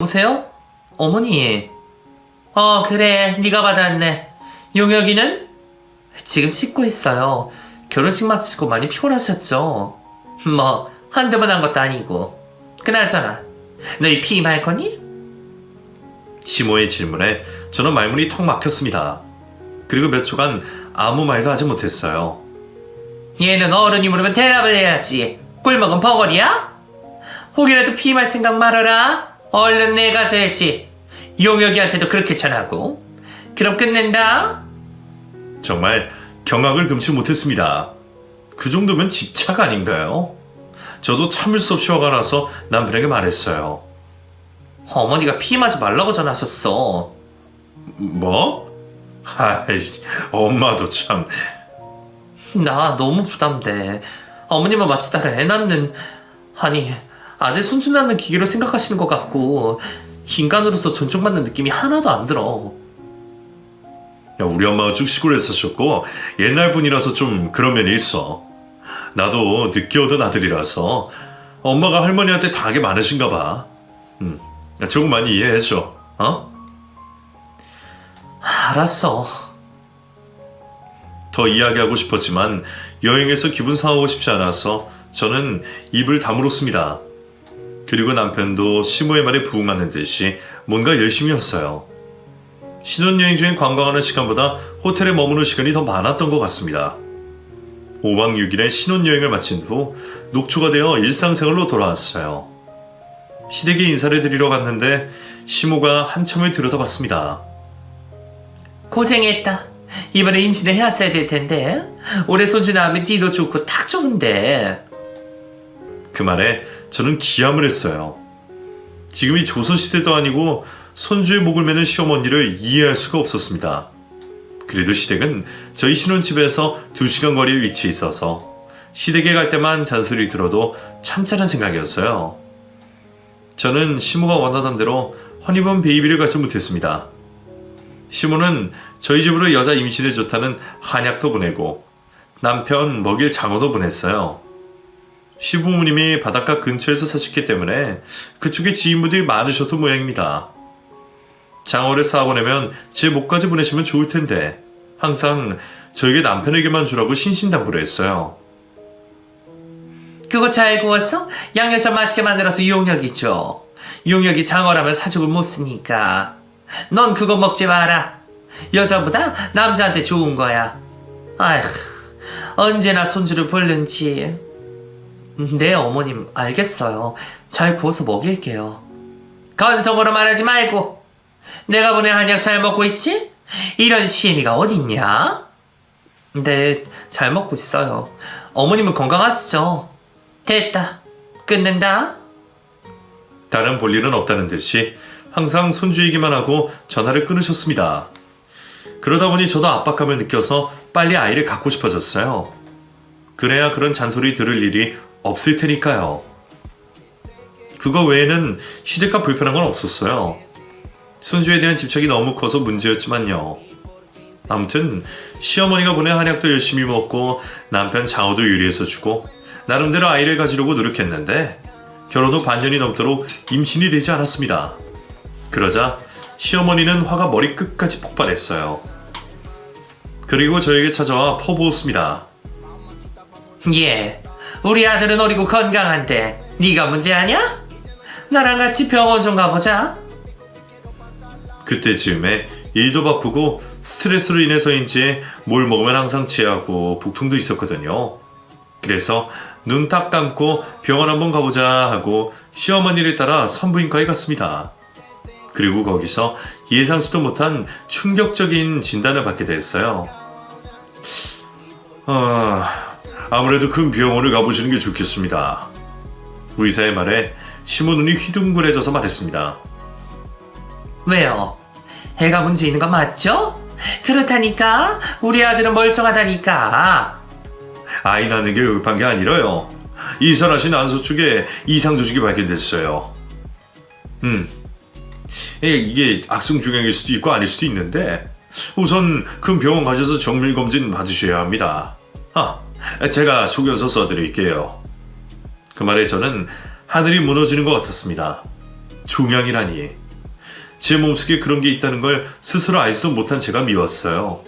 여보세요? 어머니. 그래, 네가 받았네. 용혁이는? 지금 씻고 있어요. 결혼식 마치고 많이 피곤하셨죠? 뭐 한두 번 한 것도 아니고. 그나저나 너희 피임할 거니? 시모의 질문에 저는 말문이 턱 막혔습니다. 그리고 몇 초간 아무 말도 하지 못했어요. 얘는 어른이 물으면 대답을 해야지. 꿀먹은 벙어리야? 혹이라도 피임할 생각 말아라. 얼른 내가 져야지. 용혁이한테도 그렇게 전하고. 그럼 끝낸다. 정말 경악을 금치 못했습니다. 그 정도면 집착 아닌가요? 저도 참을 수 없이 화가 나서 남편에게 말했어요. 어머니가 피임하지 말라고 전하셨어. 뭐? 아이, 엄마도 참. 나 너무 부담돼. 어머님은 마치 나를 애 낳는, 아니, 아들 손주 낳는 기계로 생각하시는 것 같고 인간으로서 존중받는 느낌이 하나도 안 들어. 야, 우리 엄마가 쭉 시골에 사셨고 옛날 분이라서 좀 그런 면이 있어. 나도 늦게 얻은 아들이라서 엄마가 할머니한테 다 하게 많으신가 봐. 야, 조금 많이 이해해줘. 어? 알았어. 더 이야기하고 싶었지만 여행에서 기분 상하고 싶지 않아서 저는 입을 다물었습니다. 그리고 남편도 시모의 말에 부응하는 듯이 뭔가 열심히 했어요. 신혼여행 중에 관광하는 시간보다 호텔에 머무는 시간이 더 많았던 것 같습니다. 5박 6일의 신혼여행을 마친 후 녹초가 되어 일상생활로 돌아왔어요. 시댁에 인사를 드리러 갔는데 시모가 한참을 들여다봤습니다. 고생했다. 이번에 임신을 해왔어야 될 텐데. 올해 손주 낳으면 띠도 좋고 딱 좋은데. 그 말에 저는 기함을 했어요. 지금이 조선시대도 아니고 손주의 목을 매는 시어머니를 이해할 수가 없었습니다. 그래도 시댁은 저희 신혼집에서 2시간 거리에 위치해 있어서 시댁에 갈 때만 잔소리 들어도 참자는 생각이었어요. 저는 시모가 원하던 대로 허니문 베이비를 갖지 못했습니다. 시모는 저희 집으로 여자 임신에 좋다는 한약도 보내고 남편 먹일 장어도 보냈어요. 시부모님이 바닷가 근처에서 사셨기 때문에 그쪽에 지인분들이 많으셨던 모양입니다. 장어를 쌓아보내면 제 목까지 보내시면 좋을 텐데 항상 저에게 남편에게만 주라고 신신당부를 했어요. 그거 잘 구워서 양념장 맛있게 만들어서 용혁이 줘. 용혁이 장어라면 사족을 못 쓰니까. 넌 그거 먹지 마라. 여자보다 남자한테 좋은 거야. 아휴, 언제나 손주를 볼는지. 네, 어머님, 알겠어요. 잘 구워서 먹일게요. 건성으로 말하지 말고. 내가 보낸 한약 잘 먹고 있지? 이런 시애미가 어딨냐? 네, 잘 먹고 있어요. 어머님은 건강하시죠? 됐다. 끊는다. 다른 볼일은 없다는 듯이 항상 손주 얘기만 하고 전화를 끊으셨습니다. 그러다 보니 저도 압박감을 느껴서 빨리 아이를 갖고 싶어졌어요. 그래야 그런 잔소리 들을 일이 없을 테니까요. 그거 외에는 시댁과 불편한 건 없었어요. 손주에 대한 집착이 너무 커서 문제였지만요. 아무튼 시어머니가 보낸 한약도 열심히 먹고 남편 장어도 요리해서 주고 나름대로 아이를 가지려고 노력했는데 결혼 후 반년이 넘도록 임신이 되지 않았습니다. 그러자 시어머니는 화가 머리끝까지 폭발했어요. 그리고 저에게 찾아와 퍼부었습니다. 예, 우리 아들은 어리고 건강한데 네가 문제 아냐? 나랑 같이 병원 좀 가보자. 그때 즈음에 일도 바쁘고 스트레스로 인해서인지 뭘 먹으면 항상 체하고 복통도 있었거든요. 그래서 눈 딱 감고 병원 한번 가보자 하고 시어머니를 따라 산부인과에 갔습니다. 그리고 거기서 예상치도 못한 충격적인 진단을 받게 됐어요. 아무래도 큰 병원을 가보시는 게 좋겠습니다. 의사의 말에 시모 눈이 휘둥그레져서 말했습니다. 왜요? 애가 문제 있는 거 맞죠? 그렇다니까. 우리 아들은 멀쩡하다니까. 아이 낳는 게 급한 게 아니라요. 이산하신 안소 쪽에 이상 조직이 발견됐어요. 이게 악성 종양일 수도 있고 아닐 수도 있는데 우선 큰 병원 가셔서 정밀 검진 받으셔야 합니다. 제가 소견서 써드릴게요. 그 말에 저는 하늘이 무너지는 것 같았습니다. 종양이라니. 제 몸속에 그런 게 있다는 걸 스스로 알지도 못한 제가 미웠어요.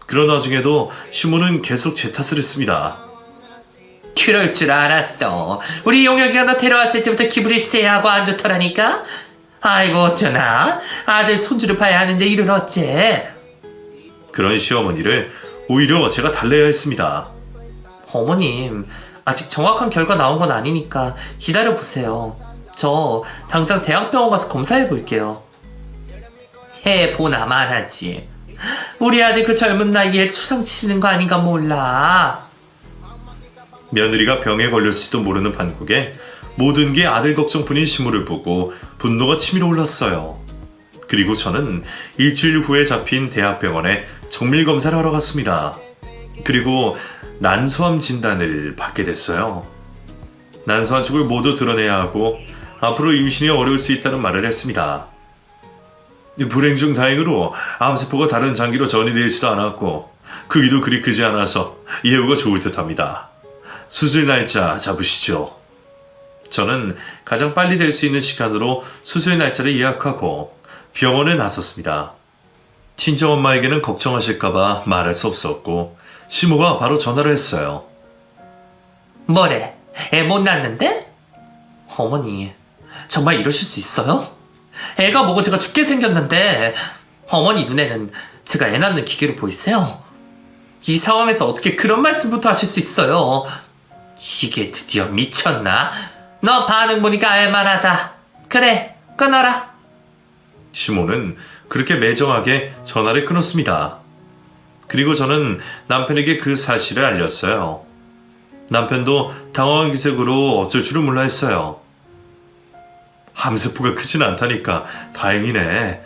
그런 와중에도 시모는 계속 제 탓을 했습니다. 그럴 줄 알았어. 우리 용혁이가 너 데려왔을 때부터 기분이 쎄하고 안 좋더라니까. 아이고 어쩌나. 아들 손주를 봐야 하는데 일은 어째. 그런 시어머니를 오히려 제가 달래야 했습니다. 어머님, 아직 정확한 결과 나온 건 아니니까 기다려보세요. 저 당장 대학병원 가서 검사해 볼게요. 해보나만 하지. 우리 아들 그 젊은 나이에 추상 치는 거 아닌가 몰라. 며느리가 병에 걸렸을지도 모르는 판국에 모든 게 아들 걱정뿐인 시모를 보고 분노가 치밀어 올랐어요. 그리고 저는 일주일 후에 잡힌 대학병원에 정밀검사를 하러 갔습니다. 그리고 난소암 진단을 받게 됐어요. 난소 한쪽을 모두 드러내야 하고 앞으로 임신이 어려울 수 있다는 말을 했습니다. 불행 중 다행으로 암세포가 다른 장기로 전이되지도 않았고 크기도 그리 크지 않아서 예후가 좋을 듯합니다. 수술 날짜 잡으시죠. 저는 가장 빨리 될 수 있는 시간으로 수술 날짜를 예약하고 병원에 나섰습니다. 친정엄마에게는 걱정하실까봐 말할 수 없었고 시모가 바로 전화를 했어요. 뭐래? 애 못 낳는데? 어머니, 정말 이러실 수 있어요? 애가 뭐고 제가 죽게 생겼는데 어머니 눈에는 제가 애 낳는 기계로 보이세요? 이 상황에서 어떻게 그런 말씀부터 하실 수 있어요? 이게 드디어 미쳤나? 너 반응 보니까 알만하다. 그래, 끊어라. 시모는 그렇게 매정하게 전화를 끊었습니다. 그리고 저는 남편에게 그 사실을 알렸어요. 남편도 당황한 기색으로 어쩔 줄을 몰라 했어요. 암세포가 크진 않다니까 다행이네.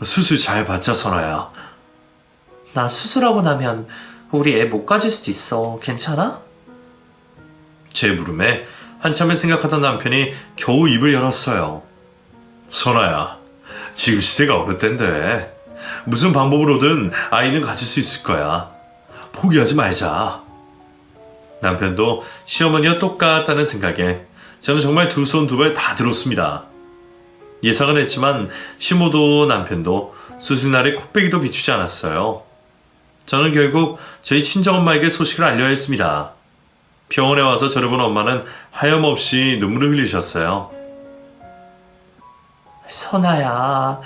수술 잘 받자 선아야. 나 수술하고 나면 우리 애 못 가질 수도 있어. 괜찮아? 제 물음에 한참을 생각하던 남편이 겨우 입을 열었어요. 선아야, 지금 시대가 어느 때인데 무슨 방법으로든 아이는 가질 수 있을 거야. 포기하지 말자. 남편도 시어머니와 똑같다는 생각에 저는 정말 두 손 두 발 다 들었습니다. 예상은 했지만 시모도 남편도 수술날에 코빼기도 비추지 않았어요. 저는 결국 저희 친정엄마에게 소식을 알려야 했습니다. 병원에 와서 저를 본 엄마는 하염없이 눈물을 흘리셨어요. 선아야,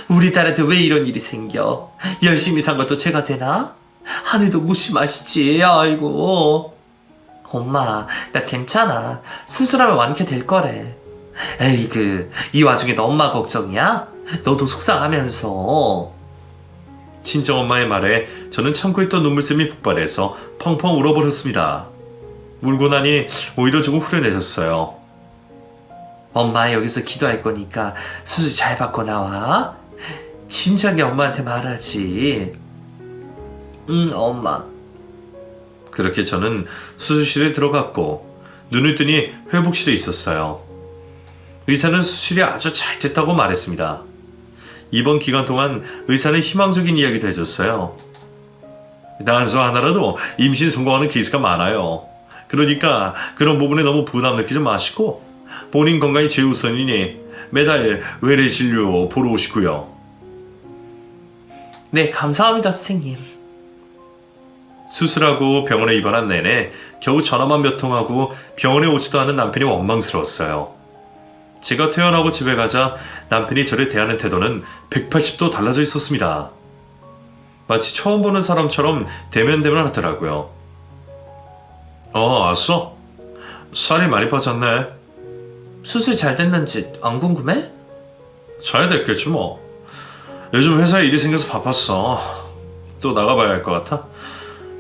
우리 딸한테 왜 이런 일이 생겨? 열심히 산 것도 죄가 되나? 하늘도 무심하시지. 아이고. 엄마, 나 괜찮아. 수술하면 완쾌될 거래. 에이그, 이 와중에 너 엄마 걱정이야? 너도 속상하면서. 친정엄마의 말에 저는 참고 있던 눈물샘이 폭발해서 펑펑 울어버렸습니다. 울고 나니 오히려 조금 후련해졌어요. 엄마 여기서 기도할 거니까 수술 잘 받고 나와. 진작에 엄마한테 말하지. 엄마. 그렇게 저는 수술실에 들어갔고 눈을 뜨니 회복실에 있었어요. 의사는 수술이 아주 잘 됐다고 말했습니다. 이번 기간 동안 의사는 희망적인 이야기도 해줬어요. 난소 하나라도 임신 성공하는 케이스가 많아요. 그러니까 그런 부분에 너무 부담 느끼지 마시고 본인 건강이 최우선이니 매달 외래 진료 보러 오시고요. 네, 감사합니다, 선생님. 수술하고 병원에 입원한 내내 겨우 전화만 몇 통하고 병원에 오지도 않은 남편이 원망스러웠어요. 제가 퇴원하고 집에 가자 남편이 저를 대하는 태도는 180도 달라져 있었습니다. 마치 처음 보는 사람처럼 대면대면 하더라고요. 왔어? 살이 많이 빠졌네. 수술 잘 됐는지 안 궁금해? 잘 됐겠지 뭐. 요즘 회사에 일이 생겨서 바빴어. 또 나가봐야 할 것 같아.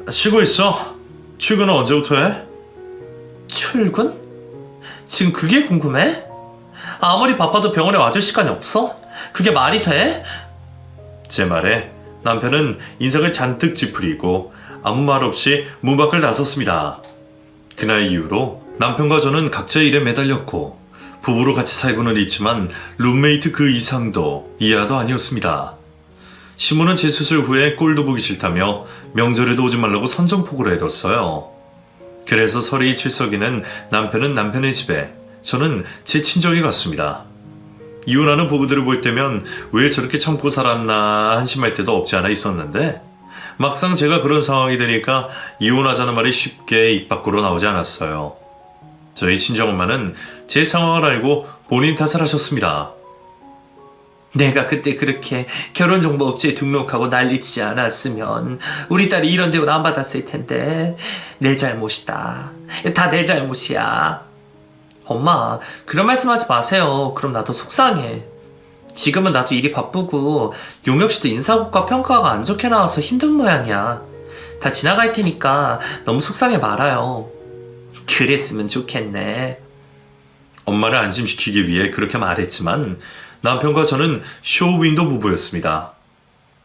쉬고 있어. 출근은 언제부터 해? 출근? 지금 그게 궁금해? 아무리 바빠도 병원에 와줄 시간이 없어? 그게 말이 돼? 제 말에 남편은 인상을 잔뜩 찌푸리고 아무 말 없이 문 밖을 나섰습니다. 그날 이후로 남편과 저는 각자의 일에 매달렸고 부부로 같이 살고는 있지만 룸메이트 그 이상도 이하도 아니었습니다. 시모는 제 수술 후에 꼴도 보기 싫다며 명절에도 오지 말라고 선전포고를 해뒀어요. 그래서 설이 출석이는 남편은 남편의 집에, 저는 제 친정에 갔습니다. 이혼하는 부부들을 볼 때면 왜 저렇게 참고 살았나 한심할 때도 없지 않아 있었는데 막상 제가 그런 상황이 되니까 이혼하자는 말이 쉽게 입 밖으로 나오지 않았어요. 저희 친정엄마는 제 상황을 알고 본인 탓을 하셨습니다. 내가 그때 그렇게 결혼정보업체에 등록하고 난리치지 않았으면 우리 딸이 이런 대우를 안 받았을 텐데 내 잘못이다. 다 내 잘못이야. 엄마, 그런 말씀하지 마세요. 그럼 나도 속상해. 지금은 나도 일이 바쁘고 용혁 씨도 인사고과 평가가 안 좋게 나와서 힘든 모양이야. 다 지나갈 테니까 너무 속상해 말아요. 그랬으면 좋겠네. 엄마를 안심시키기 위해 그렇게 말했지만 남편과 저는 쇼윈도 부부였습니다.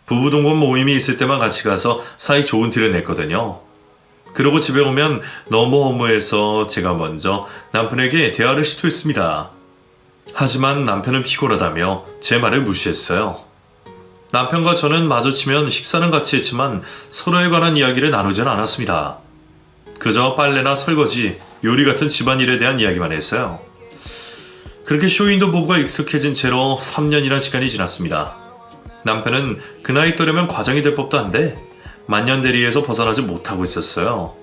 부부동반 모임이 있을 때만 같이 가서 사이 좋은 티를 냈거든요. 그러고 집에 오면 너무 허무해서 제가 먼저 남편에게 대화를 시도했습니다. 하지만 남편은 피곤하다며 제 말을 무시했어요. 남편과 저는 마주치면 식사는 같이 했지만 서로에 관한 이야기를 나누진 않았습니다. 그저 빨래나 설거지, 요리 같은 집안일에 대한 이야기만 했어요. 그렇게 쇼윈도 부부가 익숙해진 채로 3년이란 시간이 지났습니다. 남편은 그 나이 또래면 과장이 될 법도 한데 만년대리에서 벗어나지 못하고 있었어요.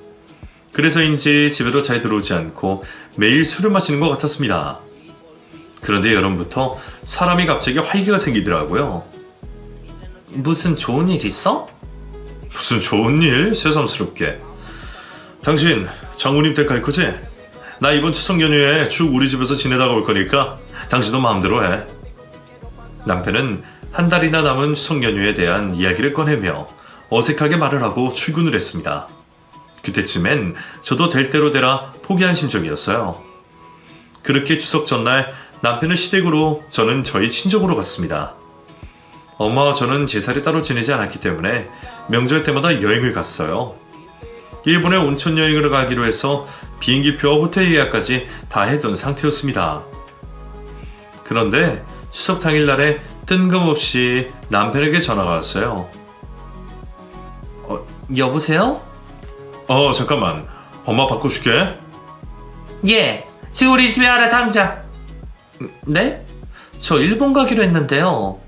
그래서인지 집에도 잘 들어오지 않고 매일 술을 마시는 것 같았습니다. 그런데 여름부터 사람이 갑자기 활기가 생기더라고요. 무슨 좋은 일 있어? 무슨 좋은 일? 새삼스럽게. 당신 장모님 댁 갈 거지? 나 이번 추석 연휴에 쭉 우리 집에서 지내다가 올 거니까 당신도 마음대로 해. 남편은 한 달이나 남은 추석 연휴에 대한 이야기를 꺼내며 어색하게 말을 하고 출근을 했습니다. 그때쯤엔 저도 될 대로 되라 포기한 심정이었어요. 그렇게 추석 전날 남편은 시댁으로, 저는 저희 친정으로 갔습니다. 엄마와 저는 제사를 따로 지내지 않았기 때문에 명절 때마다 여행을 갔어요. 일본에 온천 여행을 가기로 해서 비행기표와 호텔 예약까지 다 해둔 상태였습니다. 그런데 추석 당일날에 뜬금없이 남편에게 전화가 왔어요. 여보세요? 잠깐만. 엄마 바꿔줄게. 예, 지금 우리 집에 와라 당장. 네? 저 일본 가기로 했는데요.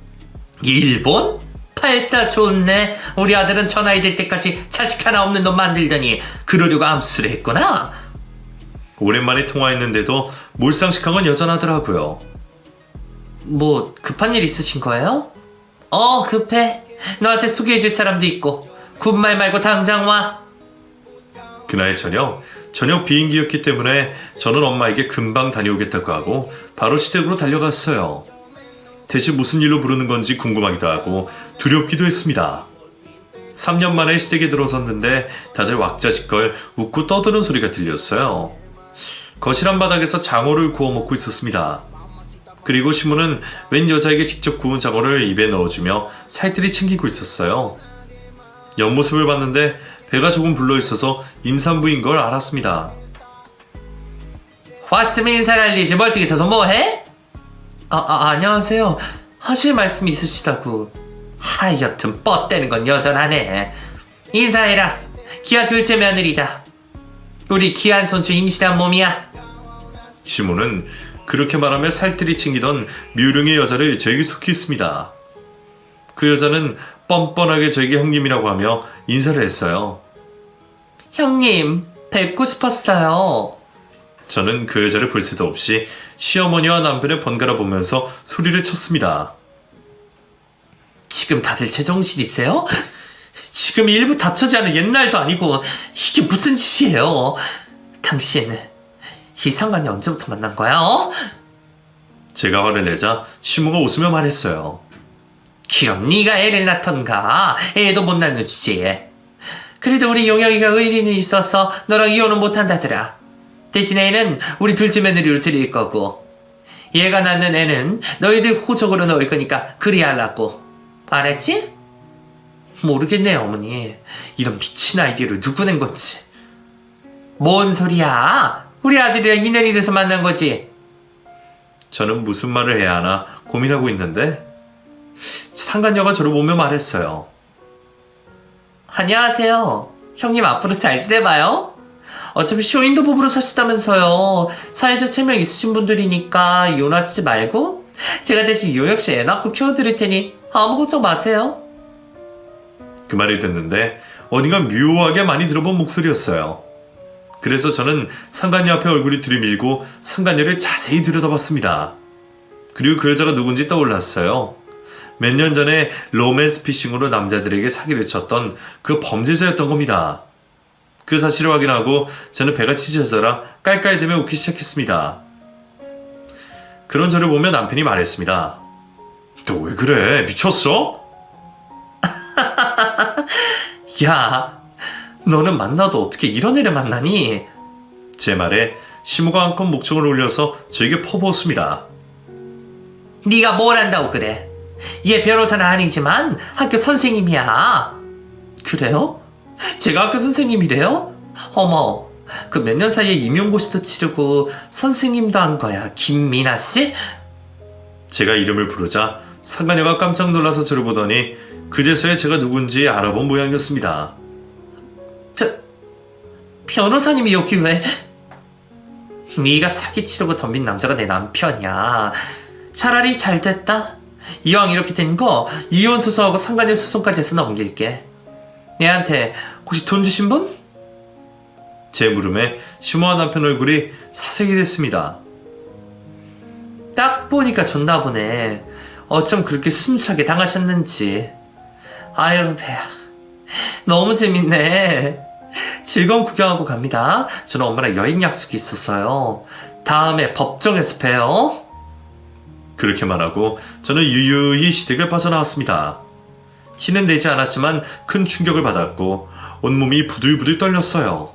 일본? 팔자 좋네. 우리 아들은 저 나이 될 때까지 자식 하나 없는 놈 만들더니 그러려고 암수를 했구나. 오랜만에 통화했는데도 몰상식한 건 여전하더라고요. 뭐 급한 일 있으신 거예요? 급해. 너한테 소개해줄 사람도 있고. 군말 말고 당장 와. 그날 저녁 비행기였기 때문에 저는 엄마에게 금방 다녀오겠다고 하고 바로 시댁으로 달려갔어요. 대체 무슨 일로 부르는 건지 궁금하기도 하고 두렵기도 했습니다. 3년 만에 시댁에 들어섰는데 다들 왁자지껄 웃고 떠드는 소리가 들렸어요. 거실 한바닥에서 장어를 구워 먹고 있었습니다. 그리고 시무는 웬 여자에게 직접 구운 장어를 입에 넣어주며 살뜰히 챙기고 있었어요. 옆모습을 봤는데 배가 조금 불러있어서 임산부인 걸 알았습니다. 왔으면 인사를 알리지 멀쩡히 서서 뭐해? 안녕하세요. 하실 말씀 있으시다고. 하여튼 뻗대는 건 여전하네. 인사해라. 귀한 둘째 며느리다. 우리 귀한 손주 임신한 몸이야. 시모는 그렇게 말하며 살뜰히 챙기던 묘령의 여자를 저에게 속히 있습니다. 그 여자는 뻔뻔하게 저에게 형님이라고 하며 인사를 했어요. 형님, 뵙고 싶었어요. 저는 그 여자를 볼 새도 없이 시어머니와 남편을 번갈아 보면서 소리를 쳤습니다. 지금 다들 제정신이세요? 지금 일부 다처지 않은 옛날도 아니고 이게 무슨 짓이에요? 당신 이 상관이 언제부터 만난 거야? 제가 화를 내자 시모가 웃으며 말했어요. 그럼 네가 애를 낳던가. 애도 못 낳는 주제에. 그래도 우리 용혁이가 의리는 있어서 너랑 이혼은 못한다더라. 대신 애는 우리 둘째 며느리로 드릴 거고 얘가 낳는 애는 너희들 호적으로 넣을 거니까 그리 하려고. 알았지? 모르겠네요 어머니. 이런 미친 아이디어를 누구 낸 건지. 뭔 소리야? 우리 아들이랑 인연이 돼서 만난 거지. 저는 무슨 말을 해야 하나 고민하고 있는데 상간녀가 저를 보며 말했어요. 안녕하세요. 형님 앞으로 잘 지내봐요. 어차피 쇼윈도 부부로 사시다면서요. 사회적 체면 있으신 분들이니까 이혼하시지 말고 제가 대신 용혁 씨 애 낳고 키워드릴 테니 아무 걱정 마세요. 그 말을 듣는데 어딘가 묘하게 많이 들어본 목소리였어요. 그래서 저는 상간녀 앞에 얼굴이 들이밀고 상간녀를 자세히 들여다봤습니다. 그리고 그 여자가 누군지 떠올랐어요. 몇 년 전에 로맨스 피싱으로 남자들에게 사기를 쳤던 그 범죄자였던 겁니다. 그 사실을 확인하고 저는 배가 찢어져라 깔깔대며 웃기 시작했습니다. 그런 저를 보며 남편이 말했습니다. 너 왜 그래? 미쳤어? 야, 너는 만나도 어떻게 이런 애를 만나니? 제 말에 시무가 한껏 목청을 올려서 저에게 퍼부었습니다. 네가 뭘 안다고 그래? 얘 변호사는 아니지만 학교 선생님이야. 그래요? 제가 학교 선생님이래요? 어머, 그 몇 년 사이에 임용고시도 치르고 선생님도 한 거야, 김미나 씨? 제가 이름을 부르자 상간녀가 깜짝 놀라서 저를 보더니 그제서야 제가 누군지 알아본 모양이었습니다. 변호사님이 여기 왜? 네가 사기 치려고 덤빈 남자가 내 남편이야. 차라리 잘 됐다. 이왕 이렇게 된 거 이혼 소송하고 상간녀 소송까지 해서 넘길게. 얘한테 혹시 돈 주신 분? 제 물음에 심오한 남편 얼굴이 사색이 됐습니다. 딱 보니까 좋나 보네. 어쩜 그렇게 순수하게 당하셨는지. 아유 배야, 너무 재밌네. 즐거운 구경하고 갑니다. 저는 엄마랑 여행 약속이 있었어요. 다음에 법정에서 봬요. 그렇게 말하고 저는 유유히 시댁을 빠져나왔습니다. 티는 내지 않았지만 큰 충격을 받았고 온몸이 부들부들 떨렸어요.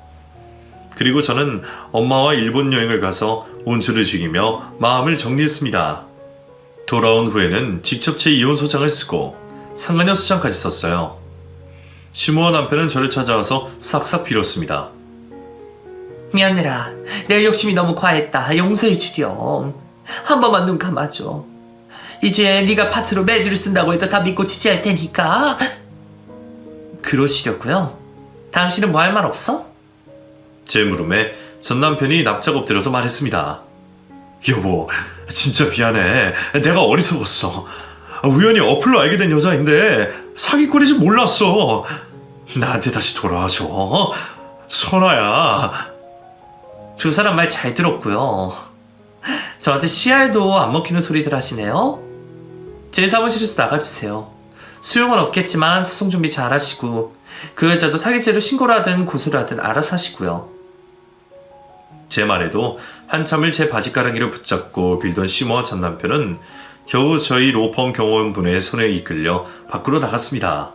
그리고 저는 엄마와 일본 여행을 가서 온수를 즐기며 마음을 정리했습니다. 돌아온 후에는 직접 제 이혼 소장을 쓰고 상간녀 소장까지 썼어요. 시모와 남편은 저를 찾아와서 싹싹 빌었습니다. 미안해라. 내 욕심이 너무 과했다. 용서해 주렴. 한 번만 눈 감아줘. 이제 네가 파트로 매주를 쓴다고 해도 다 믿고 지지할 테니까. 그러시려고요? 당신은 뭐 할 말 없어? 제 물음에 전 남편이 납작 엎드려서 말했습니다. 여보, 진짜 미안해. 내가 어리석었어. 우연히 어플로 알게 된 여자인데 사기꾼인지 몰랐어. 나한테 다시 돌아와줘. 선아야. 두 사람 말 잘 들었고요. 저한테 CR도 안 먹히는 소리들 하시네요. 제 사무실에서 나가주세요. 수용은 없겠지만 소송 준비 잘 하시고 그 여자도 사기죄로 신고를 하든 고소를 하든 알아서 하시고요. 제 말에도 한참을 제 바지가랑이를 붙잡고 빌던 시모와 전 남편은 겨우 저희 로펌 경호원분의 손에 이끌려 밖으로 나갔습니다.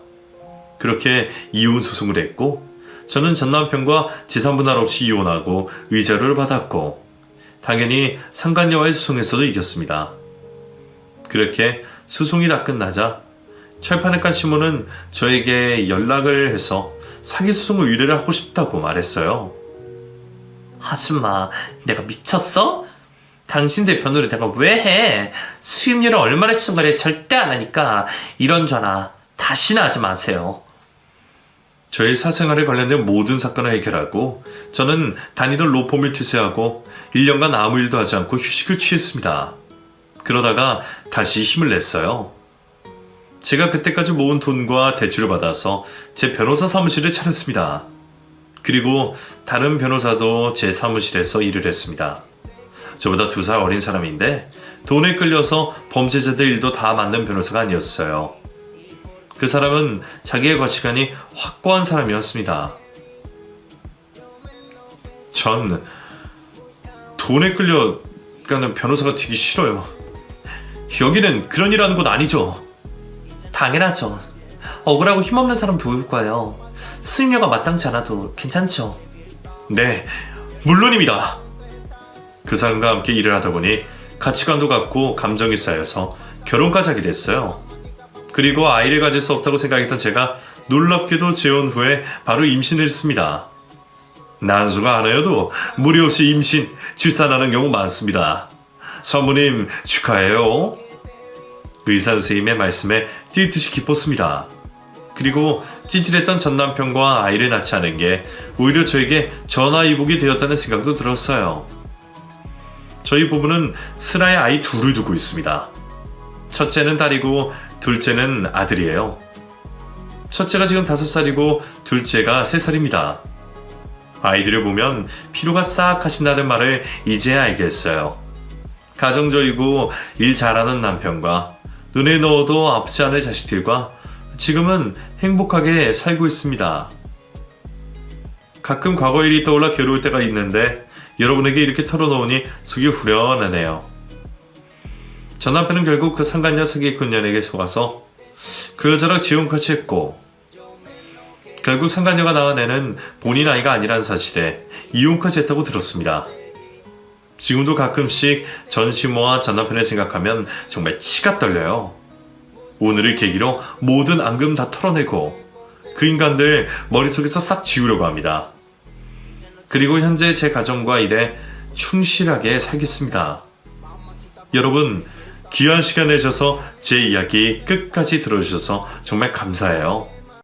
그렇게 이혼 소송을 했고 저는 전 남편과 재산 분할 없이 이혼하고 위자료를 받았고 당연히 상간녀와의 소송에서도 이겼습니다. 그렇게 소송이 다 끝나자 철판에 깐 시모는 저에게 연락을 해서 사기 소송을 의뢰를 하고 싶다고 말했어요. 아줌마, 내가 미쳤어? 당신들 변호를 내가 왜 해? 수임료를 얼마나 주선가를 절대 안 하니까 이런 전화 다시는 하지 마세요. 저희 사생활에 관련된 모든 사건을 해결하고 저는 다니던 로펌을 퇴사하고 1년간 아무 일도 하지 않고 휴식을 취했습니다. 그러다가 다시 힘을 냈어요. 제가 그때까지 모은 돈과 대출을 받아서 제 변호사 사무실을 차렸습니다. 그리고 다른 변호사도 제 사무실에서 일을 했습니다. 저보다 2살 어린 사람인데 돈에 끌려서 범죄자들 일도 다 맡는 변호사가 아니었어요. 그 사람은 자기의 가치관이 확고한 사람이었습니다. 전 돈에 끌려가는 변호사가 되기 싫어요. 여기는 그런 일 하는 곳 아니죠. 당연하죠. 억울하고 힘없는 사람 도울 거예요. 수임료가 마땅치 않아도 괜찮죠. 네, 물론입니다. 그 사람과 함께 일을 하다 보니 가치관도 같고 감정이 쌓여서 결혼까지 하게 됐어요. 그리고 아이를 가질 수 없다고 생각했던 제가 놀랍게도 재혼 후에 바로 임신을 했습니다. 난수가 하나여도 무리 없이 임신, 출산하는 경우 많습니다. 사모님 축하해요. 의사 선생님의 말씀에 뛰듯이 기뻤습니다. 그리고 찌질했던 전 남편과 아이를 낳지 않은 게 오히려 저에게 전화위복이 되었다는 생각도 들었어요. 저희 부부는 슬아의 아이 2을 두고 있습니다. 첫째는 딸이고 둘째는 아들이에요. 첫째가 지금 5살이고 둘째가 3살입니다. 아이들을 보면 피로가 싹 가신다는 말을 이제야 알겠어요. 가정적이고 일 잘하는 남편과 눈에 넣어도 아프지 않을 자식들과 지금은 행복하게 살고 있습니다. 가끔 과거 일이 떠올라 괴로울 때가 있는데 여러분에게 이렇게 털어놓으니 속이 후련하네요. 전 남편은 결국 그 상간녀 사기꾼년에게 속아서 그 여자랑 지원까지 했고 결국 상간녀가 낳은 애는 본인 아이가 아니라는 사실에 이혼까지 했다고 들었습니다. 지금도 가끔씩 전시모와 전 남편을 생각하면 정말 치가 떨려요. 오늘을 계기로 모든 앙금 다 털어내고 그 인간들 머릿속에서 싹 지우려고 합니다. 그리고 현재 제 가정과 일에 충실하게 살겠습니다. 여러분, 귀한 시간 내셔서 제 이야기 끝까지 들어주셔서 정말 감사해요.